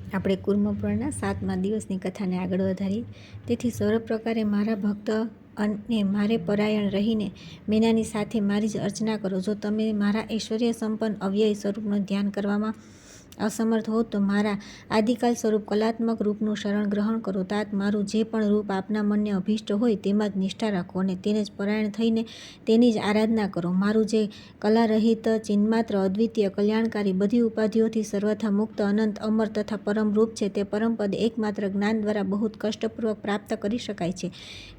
આપણે કુર્મપુરાણના 7મા દિવસની કથાને આગળ વધારીએ। તેથી સર્વ પ્રકારે મારા ભક્ત અને મારે પરાયણ રહીને મેનાની સાથે મારી જ અર્ચના કરો। જો તમે મારા ઐશ્વર્ય સંપન્ન અવ્યય સ્વરૂપનું ધ્યાન કરવામાં અસમર્થ હો તો મારા આદિકાલ સ્વરૂપ કલાત્મક રૂપનું શરણ ગ્રહણ કરો। તાત મારું જે પણ રૂપ આપના મનને અભિષ્ટ હોય તેમાં જ નિષ્ઠા રાખો અને તેને જ પરાયણ થઈને તેની જ આરાધના કરો। મારું જે કલારહિત ચિન્માત્ર અદ્વિતીય કલ્યાણકારી બધી ઉપાધિઓથી સર્વથા મુક્ત અનંત અમર તથા પરમ રૂપ છે તે પરમપદ એકમાત્ર જ્ઞાન દ્વારા બહુ કષ્ટપૂર્વક પ્રાપ્ત કરી શકાય છે।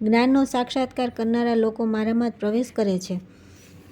જ્ઞાનનો સાક્ષાત્કાર કરનારા લોકો મારામાં જ પ્રવેશ કરે છે,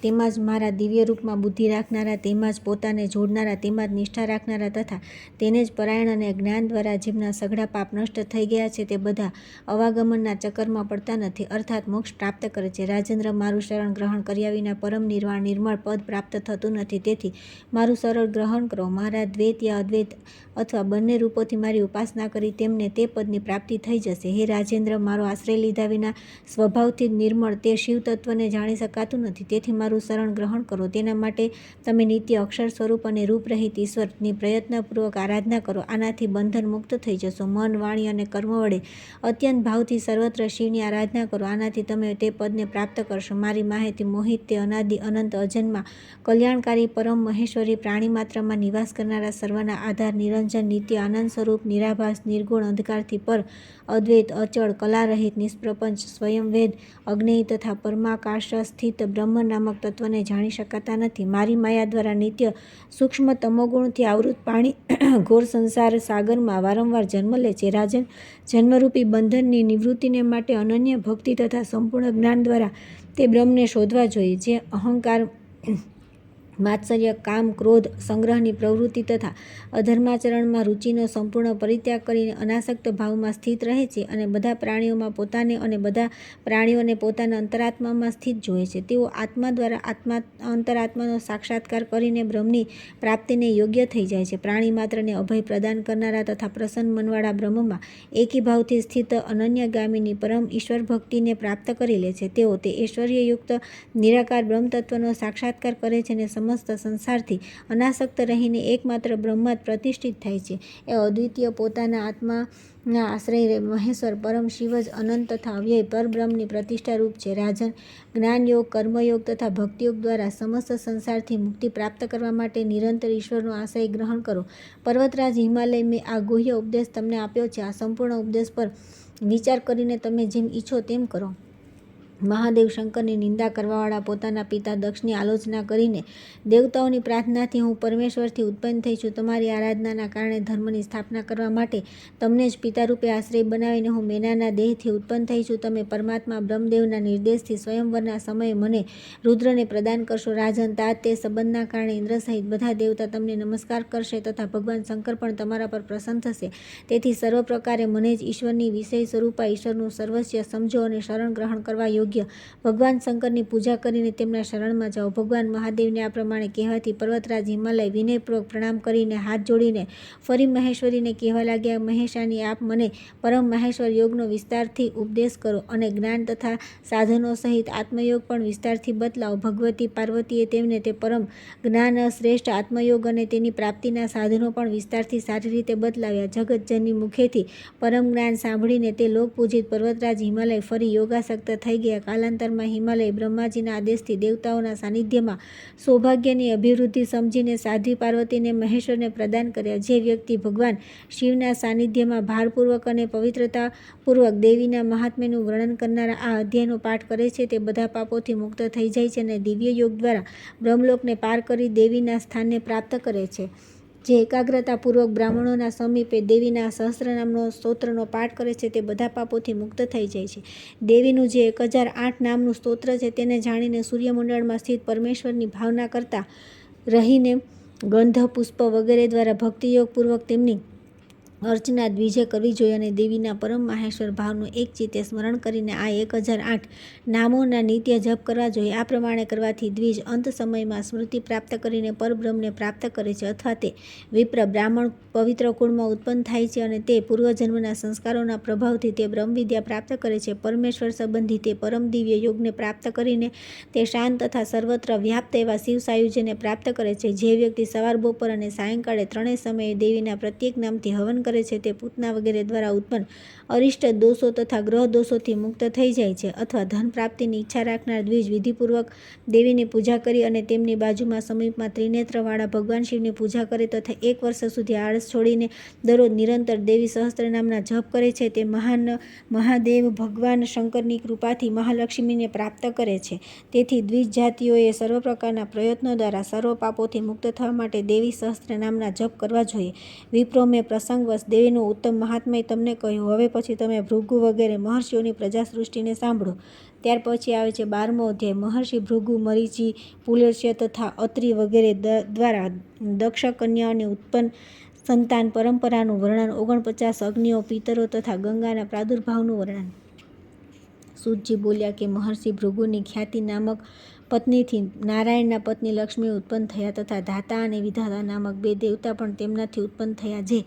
તેમાં જ મારા દિવ્ય રૂપમાં બુદ્ધિ રાખનારા, તેમાં જ પોતાને જોડનારા, તેમાં જ નિષ્ઠા રાખનારા તથા તેને જ પરાયણ અને જ્ઞાન દ્વારા જેમના સઘળા પાપ નષ્ટ થઈ ગયા છે તે બધા અવાગમનના ચક્કરમાં પડતા નથી, અર્થાત મોક્ષ પ્રાપ્ત કરે છે। રાજેન્દ્ર, મારું શરણ ગ્રહણ કર્યા વિના પરમ નિર્વાણ નિર્મળ પદ પ્રાપ્ત થતું નથી, તેથી મારું શરણ ગ્રહણ કરો। મારા દ્વૈત યા અદ્વૈત અથવા બંને રૂપોથી મારી ઉપાસના કરી તેમને તે પદની પ્રાપ્તિ થઈ જશે। હે રાજેન્દ્ર, મારો આશ્રય લીધા વિના સ્વભાવથી જ નિર્મળ તે શિવ તત્વને જાણી શકાતું નથી, તેથી મારું શરણ ગ્રહણ કરો। તેના માટે તમે નિત્ય અક્ષર સ્વરૂપ અને રૂપરહિત ઈશ્વરની પ્રયત્નપૂર્વક આરાધના કરો, આનાથી બંધન મુક્ત થઈ જશો। મન, વાણી અને કર્મ વડે અત્યંત ભાવથી સર્વત્ર શિવની આરાધના કરો, આનાથી તમે તે પદને પ્રાપ્ત કરશો। મારી માહેથી મોહિત તે અનાદિ અનંત અજન્મા કલ્યાણકારી પરમ મહેશ્વરી પ્રાણી માત્રમાં નિવાસ કરનારા સર્વના આધાર નિરંજન નિત્ય આનંદ સ્વરૂપ નિરાભાસ નિર્ગુણ અંધકારથી પર અદ્વૈત અચળ કલારહિત નિષ્પ્રપંચ સ્વયં વેદ અગ્નેય તથા પરમાકાશ સ્થિત બ્રહ્મ નામક તત્વને જાણી શકાતા નથી। મારી માયા દ્વારા નિત્ય સૂક્ષ્મ તમોગુણથી આવૃત પાણી ઘોર સંસાર સાગરમાં વારંવાર જન્મ લે છે। રાજન, જન્મરૂપી બંધનની નિવૃત્તિને માટે અનન્ય ભક્તિ તથા સંપૂર્ણ જ્ઞાન દ્વારા તે બ્રહ્મને શોધવા જોઈએ, જે અહંકાર, માત્સર્ય, કામ, ક્રોધ, સંગ્રહની પ્રવૃત્તિ તથા અધર્માચરણમાં રુચિનો સંપૂર્ણ પરિત્યાગ કરીને અનાસક્ત ભાવમાં સ્થિત રહે છે અને બધા પ્રાણીઓમાં પોતાને અને બધા પ્રાણીઓને પોતાના અંતરાત્મામાં સ્થિત જોએ છે। તેઓ આત્મા દ્વારા અંતરાત્માનો સાક્ષાત્કાર કરીને બ્રહ્મની પ્રાપ્તિને યોગ્ય થઈ જાય છે। પ્રાણી માત્રને અભય પ્રદાન કરનારા તથા પ્રસન્ન મનવાળા બ્રહ્મમાં એકી ભાવથી સ્થિત અનન્યગામિની પરમ ઈશ્વર ભક્તિને પ્રાપ્ત કરી લે છે। તેઓ તે ઐશ્વર્યયુક્ત નિરાકાર બ્રહ્મ તત્વનો સાક્ષાત્કાર કરે છે અને સમસ્ત સંસારથી અનાસક્ત રહીને એકમાત્ર બ્રહ્મમાં જ પ્રતિષ્ઠિત થાય છે। એ અદ્વિતીય પોતાના આત્માના આશ્રય મહેશ્વર પરમ શિવ જ અનંત તથા અવ્યય પરબ્રહ્મની પ્રતિષ્ઠા રૂપ છે। રાજન, જ્ઞાનયોગ, કર્મયોગ તથા ભક્તિયોગ દ્વારા સમસ્ત સંસારથી મુક્તિ પ્રાપ્ત કરવા માટે નિરંતર ઈશ્વરનો આશ્રય ગ્રહણ કરો। પર્વતરાજ હિમાલય, મેં આ ગુહ્ય ઉપદેશ તમને આપ્યો છે, આ સંપૂર્ણ ઉપદેશ પર વિચાર કરીને તમે જેમ ઈચ્છો તેમ કરો। મહાદેવ શંકરની નિંદા કરવાવાળા પોતાના પિતા દક્ષની આલોચના કરીને દેવતાઓની પ્રાર્થનાથી હું પરમેશ્વરથી ઉત્પન્ન થઈ છું, તમારી આરાધનાના કારણે ધર્મની સ્થાપના કરવા માટે તમને જ પિતારૂપે આશ્રય બનાવીને હું મેનાના દેહથી ઉત્પન્ન થઈ છું। તમે પરમાત્મા બ્રહ્મદેવના નિર્દેશથી સ્વયંવરના સમયે મને રુદ્રને પ્રદાન કરશો। રાજન, તાત તે સંબંધના કારણે ઇન્દ્ર સહિત બધા દેવતા તમને નમસ્કાર કરશે તથા ભગવાન શંકર પણ તમારા પર પ્રસન્ન થશે। તેથી સર્વ પ્રકારે મને જ ઈશ્વરની વિષય સ્વરૂપા ઈશ્વરનું સર્વસ્ય સમજો અને શરણ ગ્રહણ કરવા યોગ્ય ભગવાન શંકરની પૂજા કરીને તેમના શરણમાં જાઓ। ભગવાન મહાદેવને આ પ્રમાણે કહેવાથી પર્વતરાજ હિમાલય વિનયપૂર્વક પ્રણામ કરીને હાથ જોડીને ફરી મહેશ્વરીને કહેવા લાગ્યા, મહેશાની, આપ મને પરમ મહેશ્વર યોગનો વિસ્તારથી ઉપદેશ કરો અને જ્ઞાન તથા સાધનો સહિત આત્મયોગ પણ વિસ્તારથી બતલાવો। ભગવતી પાર્વતીએ તેમને તે પરમ જ્ઞાન શ્રેષ્ઠ આત્મયોગ અને તેની પ્રાપ્તિના સાધનો પણ વિસ્તારથી સારી રીતે બતલાવ્યા। જગતજનની મુખેથી પરમ જ્ઞાન સાંભળીને તે લોકપૂજિત પર્વતરાજ હિમાલય ફરી યોગાસક્ત થઈ ગયા। કાલાંતરમાં હિમાલય બ્રહ્માજીના આદેશથી દેવતાઓના સાનિધ્યમાં સૌભાગ્યની અભિવૃદ્ધિ સમજીને સાધ્વી પાર્વતીને મહેશ્વરને પ્રદાન કર્યા। જે વ્યક્તિ ભગવાન શિવના સાનિધ્યમાં ભારપૂર્વક અને પવિત્રતાપૂર્વક દેવીના મહાત્મ્યનું વર્ણન કરનારા આ અધ્યાયનો પાઠ કરે છે તે બધા પાપોથી મુક્ત થઈ જાય છે અને દિવ્ય યોગ દ્વારા બ્રહ્મલોકને પાર કરી દેવીના સ્થાનને પ્રાપ્ત કરે છે। જે એકાગ્રતાપૂર્વક બ્રાહ્મણોના સમીપે દેવીના સહસ્રનામનો સ્તોત્રનો પાઠ કરે છે તે બધા પાપોથી મુક્ત થઈ જાય છે। દેવીનું જે 1008 નામનું સ્તોત્ર છે તેને જાણીને સૂર્યમંડળમાં સ્થિત પરમેશ્વરની ભાવના કરતા રહીને ગંધ, પુષ્પ વગેરે દ્વારા ભક્તિયોગપૂર્વક તેમની અર્ચના દ્વિજે કરવી જોઈએ અને દેવીના પરમ માહેશ્વર ભાવનું એક ચિત્તે સ્મરણ કરીને આ 1008 નામોના નિત્ય જપ કરવા જોઈએ। આ પ્રમાણે કરવાથી દ્વિજ અંત સમયમાં સ્મૃતિ પ્રાપ્ત કરીને પરબ્રહ્મને પ્રાપ્ત કરે છે, અથવા તે વિપ્ર બ્રાહ્મણ પવિત્ર કુળમાં ઉત્પન્ન થાય છે અને તે પૂર્વજન્મના સંસ્કારોના પ્રભાવથી તે બ્રહ્મવિદ્યા પ્રાપ્ત કરે છે। પરમેશ્વર સંબંધી તે પરમ દિવ્ય યોગને પ્રાપ્ત કરીને તે શાંત તથા સર્વત્ર વ્યાપ્ત એવા શિવ સાયુજ્યને પ્રાપ્ત કરે છે। જે વ્યક્તિ સવાર, બપોર અને સાયંકાળે ત્રણેય સમયે દેવીના પ્રત્યેક નામથી હવન કરે છે તે પૂતના વગેરે દ્વારા ઉત્પન્ન અરિષ્ટ દોષો તથા ગ્રહ દોષોથી મુક્ત થઈ જાય છે. અથવા ધન પ્રાપ્તિની ઈચ્છા રાખનાર દ્વિજ વિધિપૂર્વક દેવીની પૂજા કરી અને તેમની બાજુમાં સમીપમાં ત્રિનેત્રવાળા ભગવાન શિવની પૂજા કરે તથા 1 વર્ષ સુધી આળસ છોડીને દરરોજ નિરંતર દેવી સહસ્ત્રનામના જપ કરે છે તે મહાદેવ ભગવાન શંકરની કૃપાથી મહાલક્ષ્મીને પ્રાપ્ત કરે છે. તેથી દ્વિજ જાતિઓએ સર્વ પ્રકારના પ્રયત્નો દ્વારા સર્વ પાપોથી મુક્ત થવા માટે દેવી સહસ્ત્રનામના જપ કરવા જોઈએ. વિપ્રો, મેં પ્રસંગવશ દેવીનું ઉત્તમ મહાત્મ્ય તમને કહ્યું. હવે પછી તમે ભૃગુ વગેરે મહર્ષિઓની પ્રજાસૃષ્ટિને સાંભળો. ત્યાર પછી આવે છે 12મો અધ્યાય. મહર્ષિ ભૃગુ, મરીચી, પુલસ્ત્ય તથા અત્રિ વગેરે દ્વારા દક્ષ કન્યાઓની ઉત્પન્ન સંતાન પરંપરાનું વર્ણન. 49 અગ્નિઓ, પિતરો તથા ગંગાના પ્રાદુર્ભાવનું વર્ણન. સૂતજી બોલ્યા કે મહર્ષિ ભૃગુની ખ્યાતિ નામક પત્નીથી નારાયણના પત્ની લક્ષ્મી ઉત્પન્ન થયા તથા ધાતા અને વિધાતા નામક 2 દેવતા પણ તેમનાથી ઉત્પન્ન થયા જે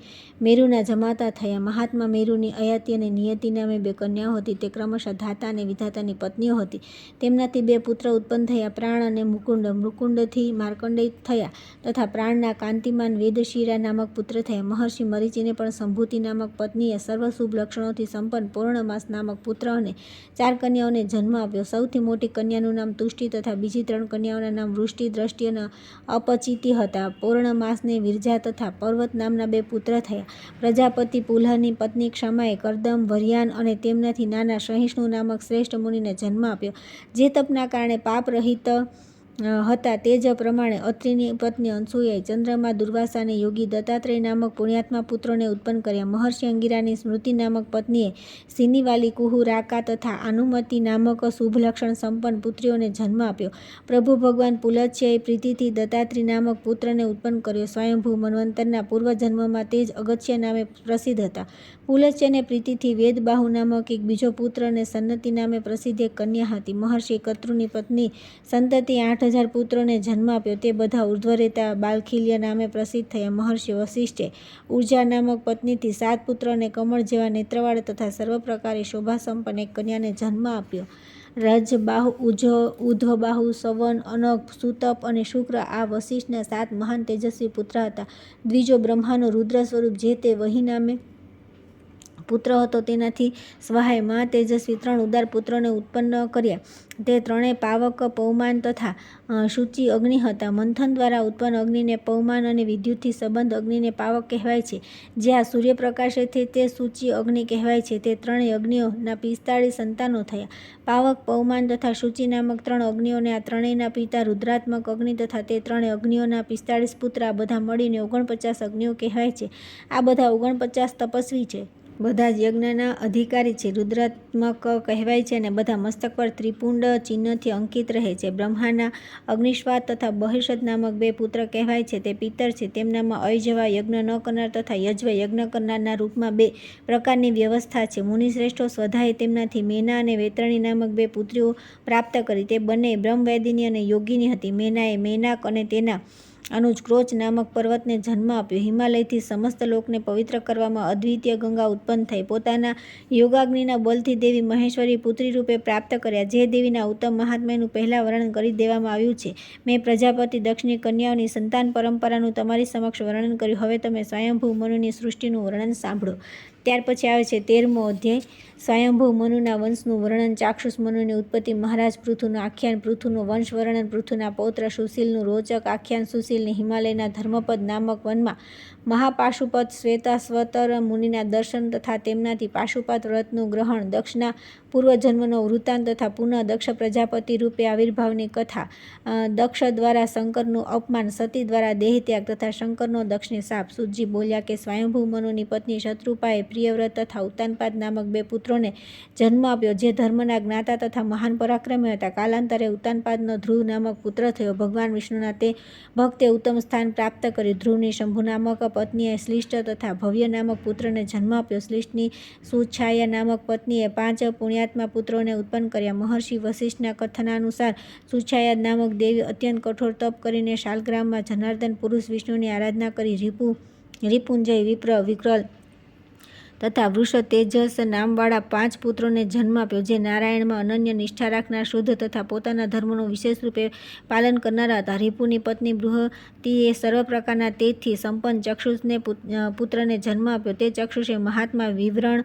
મેરુના જમાતા થયા. મહાત્મા મેરુની અયાતિ અને નિયતિ નામે 2 કન્યાઓ હતી. તે ક્રમશઃ ધાતા અને વિધાતાની પત્નીઓ હતી. તેમનાથી 2 પુત્ર ઉત્પન્ન થયા, પ્રાણ અને મુકુંડ. મુકુંડથી માર્કંડેય થયા તથા પ્રાણના કાંતિમાન વેદશિરા નામક પુત્ર થયા. મહર્ષિ મરીચીને પણ સંભૂતિ નામક પત્નીએ સર્વ શુભ લક્ષણોથી સંપન્ન પૌર્ણમાસ નામક પુત્ર અને 4 કન્યાઓને જન્મ આપ્યો. સૌથી મોટી કન્યાનું નામ તુષ્ટિ તથા બીજી 3 કન્યાઓના નામ વૃષ્ટિ, દ્રષ્ટિ અને અપચિતિ હતા. પૌર્ણમાસને વિરજા તથા પર્વત નામના 2 પુત્ર થયા. પ્રજાપતિ પુલહની પત્ની ક્ષમાએ કરદમ, વરિયાન અને તેમનાથી નાના સહિષ્ણુ નામક શ્રેષ્ઠ મુનિને જન્મ આપ્યો જે તપના કારણે પાપ રહિત હતા. તે જ પ્રમાણે અત્રિની પત્ની અનસૂયાએ ચંદ્રમા, દુર્વાસા અને યોગી દત્તાત્રેય નામક પુણ્યાત્મા પુત્રોને ઉત્પન્ન કર્યા. મહર્ષિ અંગિરાની સ્મૃતિ નામક પત્નીએ સિનિવાલી, કુહુ, રાકા તથા આનુમતિ નામક શુભલક્ષણ સંપન્ન પુત્રીઓને જન્મ આપ્યો. પ્રભુ ભગવાન પુલત્સ્યએ પ્રીતિથી દત્તાત્રી નામક પુત્રને ઉત્પન્ન કર્યો. સ્વયંભૂ મન્વંતરના પૂર્વજન્મમાં તે જ અગત્ય નામે પ્રસિદ્ધ હતા. પુલત્સ્યને પ્રીતિથી વેદબાહુ નામક એક બીજો પુત્ર અને સન્નતિ નામે પ્રસિદ્ધ એક કન્યા હતી. મહર્ષિ કત્રુની પત્ની સંતતિ 8000 પુત્રોને જન્મ આપ્યો. તે બધા ઉર્ધ્વરેતા બાલખિલ્ય નામે પ્રસિદ્ધ થયા. મહર્ષિ વસિષ્ઠે ઉર્જા નામક પત્નીથી 7 પુત્ર અને કમળ જેવા નેત્રવાળા તથા સર્વ પ્રકારે શોભાસંપન્ન એક કન્યાને જન્મ આપ્યો. રજબાહુ, ઉર્ધ્વબાહુ, સવન, અનગ, સુતપ અને શુક્ર આ વસિષ્ઠના 7 મહાન તેજસ્વી પુત્ર હતા. દ્વિજો બ્રહ્માનો રુદ્ર સ્વરૂપ જે તે વહી નામે પુત્ર હતો તેનાથી સ્વાહાય મહા તેજસ્વી 3 ઉદાર પુત્રોને ઉત્પન્ન કર્યા. તે 3 પાવક, પૌમાન તથા શુચિ અગ્નિ હતા. મંથન દ્વારા ઉત્પન્ન અગ્નિને પૌમાન અને વિદ્યુતથી સંબંધ અગ્નિને પાવક કહેવાય છે. જે આ સૂર્યપ્રકાશથી તે શુચિ અગ્નિ કહેવાય છે. તે 3 અગ્નિઓના 45 સંતાનો થયા. પાવક, પૌમાન તથા શુચિ નામક 3 અગ્નિઓને આ ત્રણેયના પિતા રુદ્રાત્મક અગ્નિ તથા તે 3 અગ્નિઓના 45 પુત્ર આ બધા મળીને 49 અગ્નિઓ કહેવાય છે. આ બધા 49 તપસ્વી છે. બધા જ યજ્ઞના અધિકારી છે. રુદ્રાત્મક કહેવાય છે અને બધા મસ્તક પર ત્રિપુંડ ચિહ્નથી અંકિત રહે છે. બ્રહ્માના અગ્નિશ્વાત તથા બહિષદ નામક 2 પુત્ર કહેવાય છે. તે પિતર છે. તેમનામાં અયજવા યજ્ઞ ન કરનાર તથા યજ્વા યજ્ઞ કરનારના રૂપમાં 2 પ્રકારની વ્યવસ્થા છે. મુનિશ્રેષ્ઠો સ્વધાએ તેમનાથી મેના અને વૈતરણી નામક 2 પુત્રીઓ પ્રાપ્ત કરી. તે બંને બ્રહ્મવેદિની અને યોગિની હતી. મેનાએ મેનાક અને તેના અનુજ ક્રોચ નામક પર્વતને જન્મ આપ્યો. હિમાલયથી સમસ્ત લોકને પવિત્ર કરવામાં અદ્વિતીય ગંગા ઉત્પન્ન થઈ. પોતાના યોગાગ્નિના બલથી દેવી મહેશ્વરી પુત્રી રૂપે પ્રાપ્ત કર્યા. જે દેવીના ઉત્તમ મહાત્મ્યનું પહેલાં વર્ણન કરી દેવામાં આવ્યું છે. મેં પ્રજાપતિ દક્ષની કન્યાઓની સંતાન પરંપરાનું તમારી સમક્ષ વર્ણન કર્યું. હવે તમે સ્વયંભૂ મનુની સૃષ્ટિનું વર્ણન સાંભળો. ત્યાર પછી આવે છે 13મો અધ્યાય. સ્વયંભૂ મનુના વંશનું વર્ણન. ચાક્ષુષ મનુની ઉત્પત્તિ. મહારાજ પૃથુનું આખ્યાન. પૃથુનું વંશ વર્ણન. પૃથુના પૌત્ર સુશીલનું રોચક આખ્યાન. સુશીલને હિમાલયના ધર્મપદ નામક વનમાં મહાપાશુપત શ્વેતાશ્વતર મુનિના દર્શન તથા તેમનાથી પાશુપાત વ્રતનું ગ્રહણ. દક્ષના પૂર્વજન્મનો વૃત્તાંત તથા પુનઃ દક્ષ પ્રજાપતિ રૂપે આવિર્ભાવની કથા. દક્ષ દ્વારા શંકરનું અપમાન. સતી દ્વારા દેહત્યાગ તથા શંકરનો દક્ષને શાપ. સૂતજી બોલ્યા કે સ્વયંભૂ મનુની પત્ની શત્રુપાએ પ્રિયવ્રત તથા ઉત્તાનપાદ નામક 2 પુત્રોને જન્મ આપ્યો જે ધર્મના જ્ઞાતા તથા મહાન પરાક્રમી હતા. કાલાંતરે ઉત્તાનપાદનો ધ્રુવ નામક પુત્ર થયો. ભગવાન વિષ્ણુના તે ભક્તે ઉત્તમ સ્થાન પ્રાપ્ત કર્યું. ધ્રુવની શંભુ નામક પત્નીએ શ્લિષ્ટ તથા ભવ્ય નામક પુત્રને જન્મ આપ્યો. શ્લિષ્ટની સુછાયા નામક પત્નીએ 5 પુણ્યાત્મા પુત્રોને ઉત્પન્ન કર્યા. મહર્ષિ વસિષ્ઠના કથનાનુસાર સુછાયા નામક દેવી અત્યંત કઠોર તપ કરીને શાલગ્રામમાં જનાર્દન પુરુષ વિષ્ણુની આરાધના કરી. રિપુંજય, વિપ્ર, વિકલ તથા વૃષ તેજસ નામવાળા 5 પુત્રોને જન્મ આપ્યો, જે નારાયણમાં અનન્ય નિષ્ઠા રાખનાર, શુદ્ધ તથા પોતાના ધર્મનું વિશેષ રૂપે પાલન કરનારા હતા. રિપુની પત્ની બૃહતિએ સર્વ પ્રકારના તેજથી સંપન્ન ચક્ષુષને પુત્રને જન્મ આપ્યો. તે ચક્ષુષે મહાત્મા વિવરણ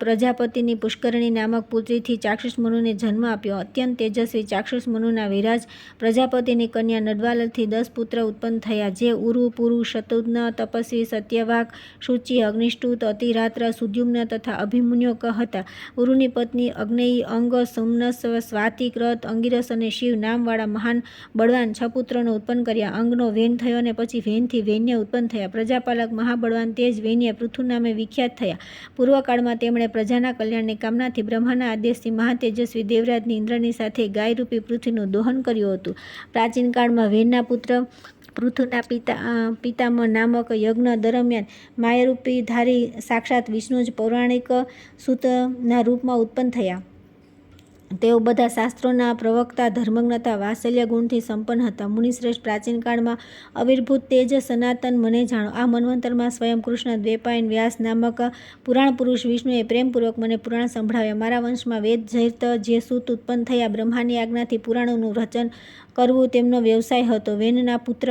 પ્રજાપતિની પુષ્કરણી નામક પુત્રીથી ચાક્ષુષ મનુને જન્મ આપ્યો. અત્યંત તેજસ્વી ચાક્ષુષ મનુના વિરાજ પ્રજાપતિની કન્યા નડવાલથી 10 પુત્ર ઉત્પન્ન થયા, જે ઉરુ, પુરુ, શતુઘ્ન, તપસ્વી, સત્યવાક, શુચિ, અગ્નિષ્ટુત, અતિરાત્ર, સુદ્યુમ્ન તથા અભિમન્યુ હતા. ઉરુની પત્ની અગ્નેયી, અંગ, સુમનસ, સ્વાતિ, ક્રત, અંગિરસ અને શિવ નામવાળા મહાન બળવાન 6 પુત્રોને ઉત્પન્ન કર્યા. અંગનો વેન થયો અને પછી વેનથી વૈન્ય ઉત્પન્ન થયા. પ્રજાપાલક મહાબળવાન તેજ વૈન્ય પૃથુ નામે વિખ્યાત થયા. પૂર્વકાળમાં તેમણે પ્રજાના કલ્યાણની કામનાથી બ્રહ્માના આદેશથી મહાતેજસ્વી દેવરાજની ઇન્દ્રની સાથે ગાયરૂપી પૃથ્વીનું દોહન કર્યું હતું. પ્રાચીન કાળમાં વેનના પુત્ર પૃથુના પિતામહ નામક યજ્ઞ દરમિયાન માયારૂપીધારી સાક્ષાત વિષ્ણુ જ પૌરાણિક સૂતના રૂપમાં ઉત્પન્ન થયા. તેઓ બધા શાસ્ત્રોના પ્રવક્તા, ધર્મજ્ઞતા, વાત્સલ્ય ગુણથી સંપન્ન હતા. મુનિશ્રેષ્ઠ, પ્રાચીન કાળમાં આવિર્ભૂત તેજ સનાતન મને જાણો. આ મન્વંતરમાં સ્વયં કૃષ્ણ દ્વૈપાયન વ્યાસ નામક પુરાણ પુરુષ વિષ્ણુએ પ્રેમપૂર્વક મને પુરાણ સંભળાવ્યા. મારા વંશમાં વેદ જૈત જે સૂત ઉત્પન્ન થયા. બ્રહ્માની આજ્ઞાથી પુરાણોનું રચન કરવું તેમનો વ્યવસાય હતો. વેનના પુત્ર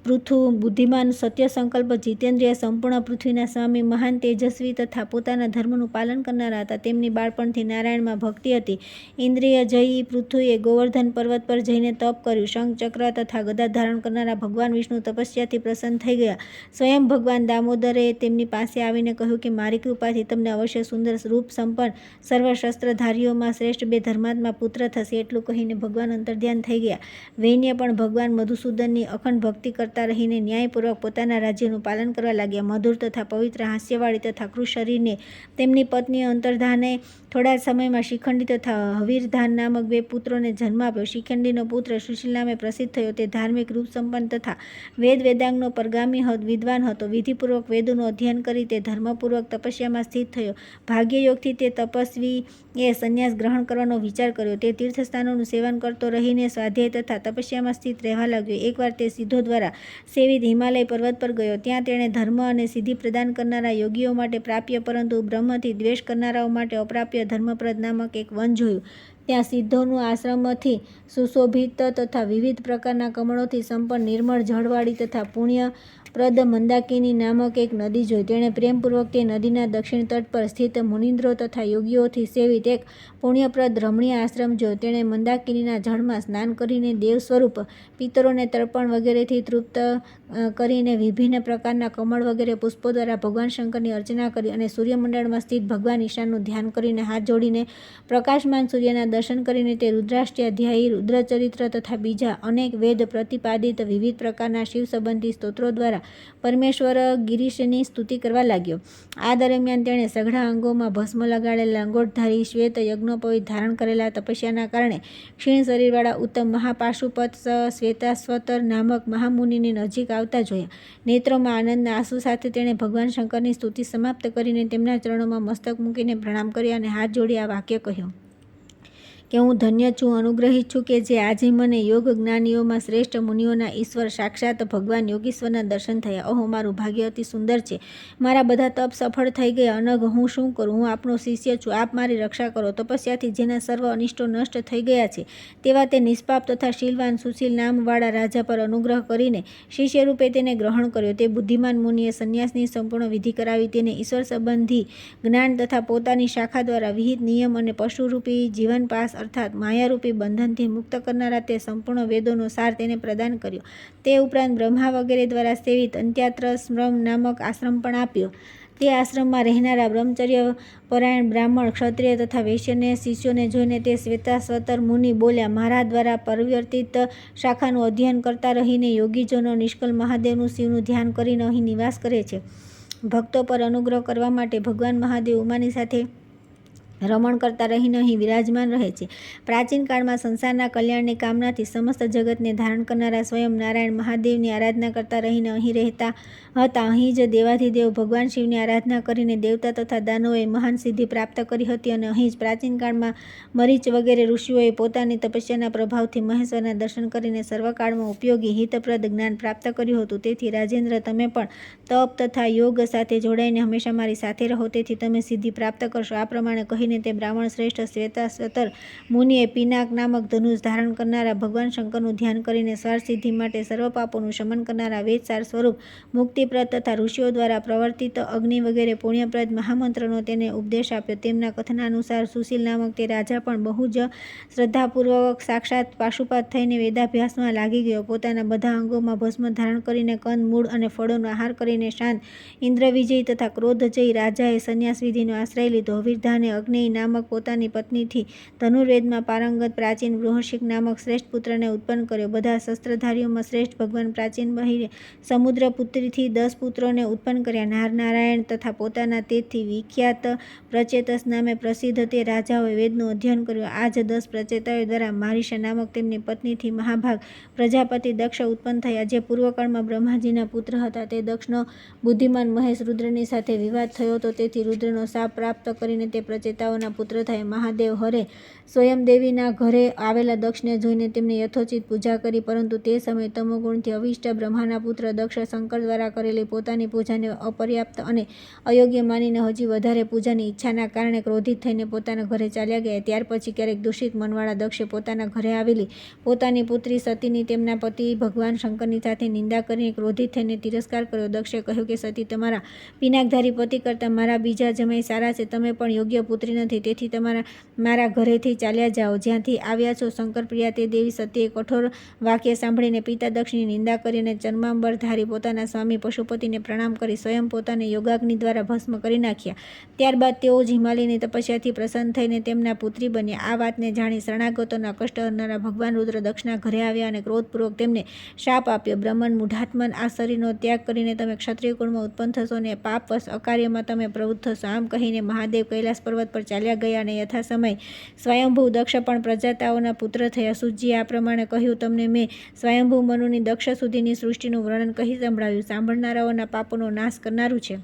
પૃથુ બુદ્ધિમાન, સત્ય સંકલ્પ, જીતેન્દ્રિય, સંપૂર્ણ પૃથ્વીના સ્વામી, મહાન તેજસ્વી તથા પોતાના ધર્મનું પાલન કરનારા હતા. તેમની બાળપણથી નારાયણમાં ભક્તિ હતી. ઇન્દ્રિય જયી પૃથુએ ગોવર્ધન પર્વત પર જઈને તપ કર્યું. શંખ, ચક્ર તથા ગદા ધારણ કરનારા ભગવાન વિષ્ણુ તપસ્યાથી પ્રસન્ન થઈ ગયા. સ્વયં ભગવાન દામોદરે તેમની પાસે આવીને કહ્યું કે મારી કૃપાથી તમને અવશ્ય સુંદર રૂપ સંપન્ન સર્વશસ્ત્રધારીઓમાં શ્રેષ્ઠ 2 ધર્માત્મા પુત્ર થશે. એટલું કહીને ભગવાન અંતર્ધ્યાન થઈ ગયા. વૈન્ય પણ ભગવાન મધુસૂદનની અખંડ ભક્તિ કરતા રહીને ન્યાયપૂર્વક પોતાના રાજ્યનું પાલન કરવા લાગ્યા. મધુર તથા પવિત્ર હાસ્યવાળી તથા કૃશ શરીરને તેમની પત્ની અંતર્ધાને થોડા સમયમાં શિખંડી તથા હવીરધાન નામક 2 પુત્રોને જન્મ આપ્યો. શિખંડીનો પુત્ર સુશીલ નામે પ્રસિદ્ધ થયો. તે ધાર્મિક, રૂપ સંપન્ન તથા વેદાંગનો પરગામી વિદ્વાન હતો. વિધિપૂર્વક વેદોનું અધ્યયન કરી તે ધર્મપૂર્વક તપસ્યામાં સ્થિત થયો. ભાગ્યયોગથી તે તપસ્વીએ સંન્યાસ ગ્રહણ કરવાનો વિચાર કર્યો. તે તીર્થસ્થાનોનું સેવન કરતો રહીને સ્વાધ્યાય તથા તપસ્યામાં સ્થિત રહેવા લાગ્યો. એકવાર તે સિદ્ધો દ્વારા સેવિત હિમાલય પર્વત પર ગયો. ત્યાં તેણે ધર્મ અને સિદ્ધિ પ્રદાન કરનારા યોગીઓ માટે પ્રાપ્ય પરંતુ બ્રહ્મથી દ્વેષ કરનારાઓ માટે અપ્રાપ્ય ધર્મપ્રદ નામક એક વન જોયું. ત્યાં સિદ્ધોનું આશ્રમથી સુશોભિત તથા વિવિધ પ્રકારના કમળોથી સંપન્ન નિર્મળ જળવાળી તથા પુણ્યપ્રદ મંદાકિની નામક એક નદી જોઈ. તેણે પ્રેમપૂર્વક તે નદીના દક્ષિણ તટ પર સ્થિત મુનિન્દ્રો તથા યોગીઓથી સેવિત એક પુણ્યપ્રદ રમણીય આશ્રમ જોયો. તેણે મંદાકિનીના જળમાં સ્નાન કરીને દેવ સ્વરૂપ પિતરોને તર્પણ વગેરેથી તૃપ્ત કરીને વિભિન્ન પ્રકારના કમળ વગેરે પુષ્પો દ્વારા ભગવાન શંકરની અર્ચના કરી અને સૂર્યમંડળમાં સ્થિત ભગવાન ઈશાનનું ધ્યાન કરીને હાથ જોડીને પ્રકાશમાન સૂર્યના દર્શન કરીને તે રુદ્રાષ્ટાધ્યાયી, રુદ્રચરિત્ર તથા બીજા અનેક વેદ પ્રતિપાદિત વિવિધ પ્રકારના શિવ સંબંધી સ્તોત્રો દ્વારા પરમેશ્વર ગિરીશની સ્તુતિ કરવા લાગ્યો. આ દરમિયાન તેણે સઘળા અંગોમાં ભસ્મ લગાડેલા, લંગોટધારી, શ્વેત યજ્ઞોપવીત ધારણ કરેલા, તપસ્યાના કારણે ક્ષીણ શરીરવાળા ઉત્તમ મહાપાશુપત શ્વેતાશ્વતર નામક મહામુનિની નજીક આવતા જોયા. નેત્રોમાં આનંદના આંસુ સાથે તેણે ભગવાન શંકરની સ્તુતિ સમાપ્ત કરીને તેમના ચરણોમાં મસ્તક મૂકીને પ્રણામ કર્યા અને હાથ જોડી આ વાક્ય કહ્યું કે હું ધન્ય છું, અનુગ્રહિત છું કે જે આજે મને યોગ જ્ઞાનીઓમાં શ્રેષ્ઠ મુનિઓના ઈશ્વર સાક્ષાત ભગવાન યોગીશ્વરના દર્શન થયા. ઓહો, મારું ભાગ્ય અતિ સુંદર છે. મારા બધા તપ સફળ થઈ ગયા. અનગ હું શું કરું? હું આપનો શિષ્ય છું. આપ મારી રક્ષા કરો. તપસ્યાથી જેના સર્વ અનિષ્ટો નષ્ટ થઈ ગયા છે તેવા તે નિષ્પાપ તથા શીલવાન સુશીલ નામવાળા રાજા પર અનુગ્રહ કરીને શિષ્ય રૂપે તેને ગ્રહણ કર્યો. તે બુદ્ધિમાન મુનિએ સંન્યાસની સંપૂર્ણ વિધિ કરાવી તેને ઈશ્વર સંબંધી જ્ઞાન તથા પોતાની શાખા દ્વારા વિહિત નિયમ અને પશુરૂપી જીવનપાસ અર્થાત માયારૂપી બંધનથી મુક્ત કરનારા તે સંપૂર્ણ વેદોનો સાર તેને પ્રદાન કર્યો. તે ઉપરાંત બ્રહ્મા વગેરે દ્વારા સેવિત અંત્યાત્રશ્રમ નામક આશ્રમ પણ આપ્યો. તે આશ્રમમાં રહેનારા બ્રહ્મચર્ય પરાયણ બ્રાહ્મણ, ક્ષત્રિય તથા વૈશ્યને શિષ્યોને જોઈને તે શ્વેતાશ્વતર મુનિ બોલ્યા, મારા દ્વારા પરિવર્તિત શાખાનું અધ્યયન કરતા રહીને યોગીજનો નિષ્કલ મહાદેવનું શિવનું ધ્યાન કરીને અહીં નિવાસ કરે છે. ભક્તો પર અનુગ્રહ કરવા માટે ભગવાન મહાદેવ ઉમાની સાથે રમણ કરતા રહીને અહીં વિરાજમાન રહે છે. પ્રાચીન કાળમાં સંસારના કલ્યાણની કામનાથી સમસ્ત જગતને ધારણ કરનારા સ્વયં નારાયણ મહાદેવની આરાધના કરતા રહીને અહીં રહેતા હતા. અહીં જ દેવાધિદેવ ભગવાન શિવની આરાધના કરીને દેવતા તથા દાનવોએ મહાન સિદ્ધિ પ્રાપ્ત કરી હતી અને અહીં જ પ્રાચીન કાળમાં મરીચ વગેરે ઋષિઓએ પોતાની તપસ્યાના પ્રભાવથી મહેશ્વરના દર્શન કરીને સર્વકાળમાં ઉપયોગી હિતપ્રદ જ્ઞાન પ્રાપ્ત કર્યું હતું. તેથી રાજેન્દ્ર, તમે પણ તપ તથા યોગ સાથે જોડાઈને હંમેશા મારી સાથે રહો, તેથી તમે સિદ્ધિ પ્રાપ્ત કરશો. આ પ્રમાણે કહીને તે બ્રાહ્મણ શ્રેષ્ઠ શ્વેતાશ્વતર મુનિએ પિનાક નામક ધનુષ ધારણ કરનારા ભગવાન શંકરનું ધ્યાન કરીને સ્વાર્થ સિદ્ધિ માટે સર્વ પાપોનું શમન કરનારા વેદસાર સ્વરૂપ મુક્તિપ્રદ તથા ઋષિઓ દ્વારા પ્રવર્તિત અગ્નિ વગેરે પુણ્યપ્રદ મહામંત્રનો તેને ઉપદેશ આપ્યો. તેમના કથનાનુસાર સુશીલ નામક તે રાજા પણ બહુ જ શ્રદ્ધાપૂર્વક સાક્ષાત પાશુપાત થઈને વેદાભ્યાસમાં લાગી ગયો. પોતાના બધા અંગોમાં ભસ્મ ધારણ કરીને કંદ મૂળ અને ફળોનો આહાર કરીને શાંત ઇન્દ્રવિજય તથા ક્રોધજયી રાજાએ સંન્યાસ વિધિનો આશ્રય લીધો. અવિર્ધાને અગ્નેય નામક પોતાની પત્નીથી ધનુર્વેદમાં પારંગત પ્રાચીન બૃહશિક નામક શ્રેષ્ઠ પુત્રને ઉત્પન્ન કર્યો. બધા શસ્ત્રધારીઓમાં શ્રેષ્ઠ ભગવાન પ્રાચીન બહિરે સમુદ્ર પુત્રીથી 10 પુત્રોને ઉત્પન્ન કર્યા. નારાયણ તથા પોતાના તેજથી વિખ્યાત પ્રચેતસ નામે પ્રસિદ્ધ તે રાજાઓએ વેદનું અધ્યયન કર્યું. આ જ 10 પ્રચેતાઓ દ્વારા મારીશા નામક તેમની પત્નીથી મહાભાગ પ્રજાપતિ દક્ષ ઉત્પન્ન થયા, જે પૂર્વકાળમાં બ્રહ્માજીના પુત્ર હતા. તે દક્ષનો બુદ્ધિમાન મહેશ રુદ્રની સાથે વિવાદ થયો હતો, તેથી રુદ્રનો શાપ પ્રાપ્ત કરીને તે પ્રચેતાઓના પુત્ર થયા. મહાદેવ હરે સ્વયં દેવીના ઘરે આવેલા દક્ષને જોઈને તેમની યથોચિત પૂજા કરી, પરંતુ તે સમયે તમોગુણથી અવિષ્ટ બ્રહ્માના પુત્ર દક્ષ શંકર દ્વારા કરેલી પોતાની પૂજાને અપર્યાપ્ત અને અયોગ્ય માનીને હજી વધારે પૂજાની ઈચ્છાના કારણે ક્રોધિત થઈને પોતાના ઘરે ચાલ્યા ગયા. ત્યાર પછી ક્યારેક દૂષિત મનવાળા દક્ષે પોતાના ઘરે આવેલી પોતાની પુત્રી સતીની તેમના પતિ ભગવાન શંકરની સાથે નિંદા કરીને ક્રોધિત થઈને તિરસ્કાર કર્યો. દક્ષે કહ્યું કે સતી, તમારા પિનાકધારી પતિ કરતાં મારા બીજા જમાઈ સારા છે. તમે પણ યોગ્ય પુત્રી નથી, તેથી મારા ઘરેથી ચાલ્યા જાઓ, જ્યાંથી આવ્યા છો. શંકર પ્રિયા તે દેવી સતીએ કઠોર વાક્ય સાંભળીને પિતા દક્ષની નિંદા કરીને ચર્માંબર ધારી પોતાના સ્વામી પશુપતિને પ્રણામ કરી સ્વયં પોતાને યોગાગ્નિ દ્વારા ભસ્મ કરી નાખ્યા. ત્યારબાદ તેઓ જ હિમાલયની તપસ્યાથી પ્રસન્ન થઈને તેમના પુત્રી બન્યા. આ વાતને જાણી શરણાગતોના કષ્ટ હરનારા ભગવાન રુદ્ર દક્ષના ઘરે આવ્યા અને ક્રોધપૂર્વક તેમને શાપ આપ્યો. બ્રહ્મન મૂઢાત્મન, આ શરીરનો ત્યાગ કરીને તમે ક્ષત્રિય કુળમાં ઉત્પન્ન થશો અને પાપવશ અકાર્યમાં તમે પ્રવૃત્ત થશો. આમ કહીને મહાદેવ કૈલાસ પર્વત પર ચાલ્યા ગયા અને યથા સમય સ્વયંભૂ દક્ષ પણ પ્રજાતાઓના પુત્ર થયા. સૂજીએ આ પ્રમાણે કહ્યું, તમને મેં સ્વયંભૂ મનુની દક્ષ સુધીની સૃષ્ટિનું વર્ણન કહી સંભળાવ્યું. સાંભળનારાઓના પાપોનો નાશ કરનારું છે.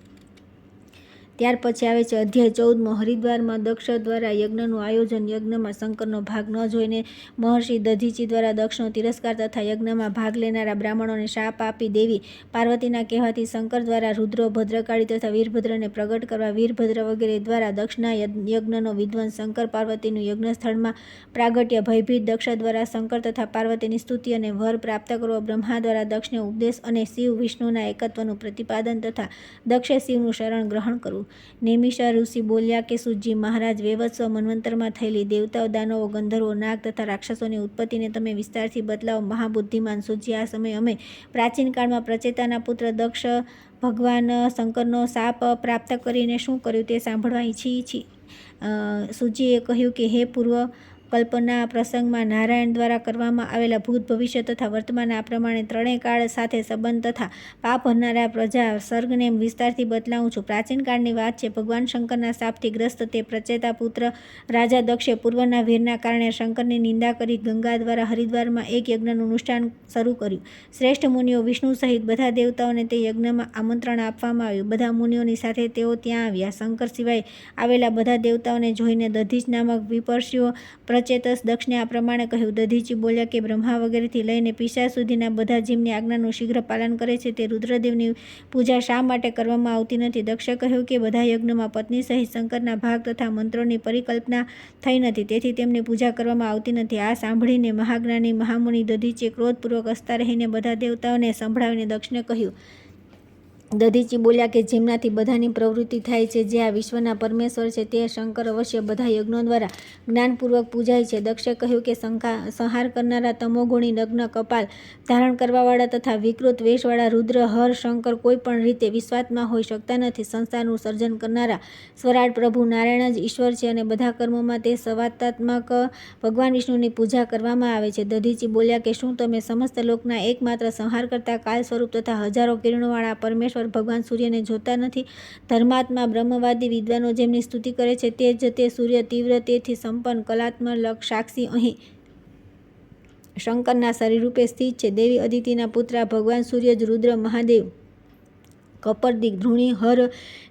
ત્યાર પછી આવે છે અધ્યાય 14મો. હરિદ્વારમાં દક્ષ દ્વારા યજ્ઞનું આયોજન. યજ્ઞમાં શંકરનો ભાગ ન જોઈને મહર્ષિ દધીચી દ્વારા દક્ષનો તિરસ્કાર તથા યજ્ઞમાં ભાગ લેનારા બ્રાહ્મણોને શાપ આપી દેવી પાર્વતીના કહેવાથી શંકર દ્વારા રુદ્રો, ભદ્રકાળી તથા વીરભદ્રને પ્રગટ કરવા વીરભદ્ર વગેરે દ્વારા દક્ષના યજ્ઞનો વિધ્વંસ. શંકર પાર્વતીનું યજ્ઞસ્થળમાં પ્રાગટ્ય. ભયભીત દક્ષ દ્વારા શંકર તથા પાર્વતીની સ્તુતિ અને વર પ્રાપ્ત કરવો. બ્રહ્મા દ્વારા દક્ષને ઉપદેશ અને શિવ વિષ્ણુના એકત્વનું પ્રતિપાદન તથા દક્ષે શિવનું શરણ ગ્રહણ કરવું. નેમિષા ઋષિ બોલ્યા કે સૂજી મહારાજ, વૈવસ્વ મન્વંતરમાં થયેલી દેવતાઓ, દાનવો, ગંધર્વો, નાગ તથા રાક્ષસોની ઉત્પત્તિને તમે વિસ્તારથી બદલાવો. મહાબુદ્ધિમાન સૂજી, આ સમયે અમે પ્રાચીન કાળમાં પ્રચેતાના પુત્ર દક્ષ ભગવાન શંકરનો શાપ પ્રાપ્ત કરીને શું કર્યું તે સાંભળવા ઈચ્છી છીએ. સૂજીએ કહ્યું કે હે પૂર્વ કલ્પના પ્રસંગમાં નારાયણ દ્વારા કરવામાં આવેલા ભૂત, ભવિષ્ય તથા વર્તમાન આ પ્રમાણે ત્રણેય કાળ સાથે સંબંધ તથા પાપ હરનારા પ્રજા સર્ગને વિસ્તારથી બતલાવું છું. પ્રાચીન કાળની વાત છે. ભગવાન શંકરના શાપથી ગ્રસ્ત તે પ્રચેતા પુત્ર રાજા દક્ષે પૂર્વના વીરના કારણે શંકરની નિંદા કરી ગંગા દ્વારા હરિદ્વારમાં એક યજ્ઞનું અનુષ્ઠાન શરૂ કર્યું. શ્રેષ્ઠ મુનિઓ વિષ્ણુ સહિત બધા દેવતાઓને તે યજ્ઞમાં આમંત્રણ આપવામાં આવ્યું. બધા મુનિઓની સાથે તેઓ ત્યાં આવ્યા. શંકર સિવાય આવેલા બધા દેવતાઓને જોઈને દધીચ નામક વિપર્ષીઓ પ્રચેતસ દક્ષને આ પ્રમાણે કહ્યું. દધીચી બોલ્યા કે બ્રહ્મા વગેરેથી લઈને પિશાચ સુધીના બધા જીવની આજ્ઞાનું શીઘ્ર પાલન કરે છે, તે રુદ્રદેવની પૂજા શા માટે કરવામાં આવતી નથી? દક્ષે કહ્યું કે બધા યજ્ઞમાં પત્ની સહિત શંકરના ભાગ તથા મંત્રોની પરિકલ્પના થઈ નથી, તેથી તેમની પૂજા કરવામાં આવતી નથી. આ સાંભળીને મહાજ્ઞાની મહામુનિ દધીચીએ ક્રોધપૂર્વક હસતા રહીને બધા દેવતાઓને સંભળાવીને દક્ષને કહ્યું. દધીચી બોલ્યા કે જેમનાથી બધાની પ્રવૃત્તિ થાય છે, જે આ વિશ્વના પરમેશ્વર છે, તે શંકર અવશ્ય બધા યજ્ઞો દ્વારા જ્ઞાનપૂર્વક પૂજાય છે. દક્ષે કહ્યું કે સંહાર કરનારા તમોગુણી નગ્ન કપાલ ધારણ કરવાવાળા તથા વિકૃત વેશવાળા રુદ્ર હર શંકર કોઈ પણ રીતે વિશ્વાત્મા હોઈ શકતા નથી. સંસારનું સર્જન કરનારા સ્વરાટ પ્રભુ નારાયણ જ ઈશ્વર છે અને બધા કર્મોમાં તે સવાત્મક ભગવાન વિષ્ણુની પૂજા કરવામાં આવે છે. દધીચી બોલ્યા કે શું તમે સમસ્ત લોકના એકમાત્ર સંહાર કરતા કાળ સ્વરૂપ તથા હજારો કિરણોવાળા પરમેશ્વર પરમેશ્વર ભગવાન સૂર્યને જોતા નથી. ધર્માત્મા બ્રહ્મવાદી વિદ્વાનો જેમની સ્તુતિ કરે છે તે જ તે સૂર્ય તીવ્ર તેજથી સંપન્ન કલાત્મક સાક્ષી અહીં શંકરના શરીર રૂપે સ્થિત છે. દેવી અદિતિના પુત્ર ભગવાન સૂર્ય જ રુદ્ર મહાદેવ કપરદિક ધૃણી હર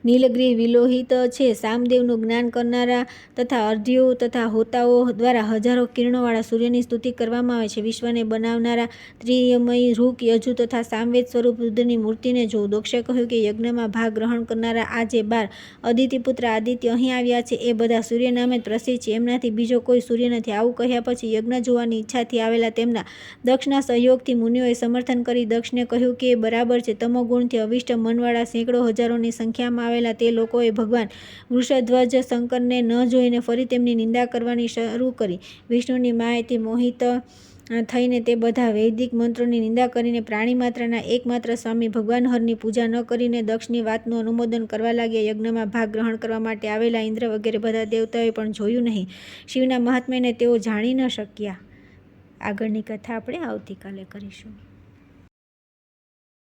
નીલગ્રી વિલોહિત છે. સામદેવનું જ્ઞાન કરનારા તથા અર્ધ્યો તથા હોતાઓ દ્વારા હજારો કિરણોવાળા સૂર્યની સ્તુતિ કરવામાં આવે છે. વિશ્વને બનાવનારા ત્રિમય રૂક યજુ તથા સામવેદ સ્વરૂપ રુદ્રની મૂર્તિને જોવું. દક્ષે કહ્યું કે યજ્ઞમાં ભાગ ગ્રહણ કરનારા આ જે 12 અદિતિપુત્ર આદિત્ય અહીં આવ્યા છે એ બધા સૂર્ય નામે જ પ્રસિદ્ધ છે. એમનાથી બીજો કોઈ સૂર્ય નથી. આવું કહ્યા પછી યજ્ઞ જોવાની ઈચ્છાથી આવેલા તેમના દક્ષના સહયોગથી મુનિઓએ સમર્થન કરી દક્ષને કહ્યું કે એ બરાબર છે. તમોગુણથી અવિષ્ટ મનવાળા સેંકડો હજારોની સંખ્યામાં આવેલા તે લોકોએ ભગવાન વૃષધ્વજ શંકરને ન જોઈને ફરી તેમની નિંદા કરવાની શરૂ કરી. વિષ્ણુની માયાથી મોહિત થઈને તે બધા વૈદિક મંત્રોની નિંદા કરીને પ્રાણી માત્રના એકમાત્ર સ્વામી ભગવાન હરની પૂજા ન કરીને દક્ષની વાતનું અનુમોદન કરવા લાગ્યા. યજ્ઞમાં ભાગ ગ્રહણ કરવા માટે આવેલા ઇન્દ્ર વગેરે બધા દેવતાઓએ પણ જોયું નહીં. શિવના મહાત્મ્યને તેઓ જાણી ન શક્યા. આગળની કથા આપણે આવતીકાલે કરીશું.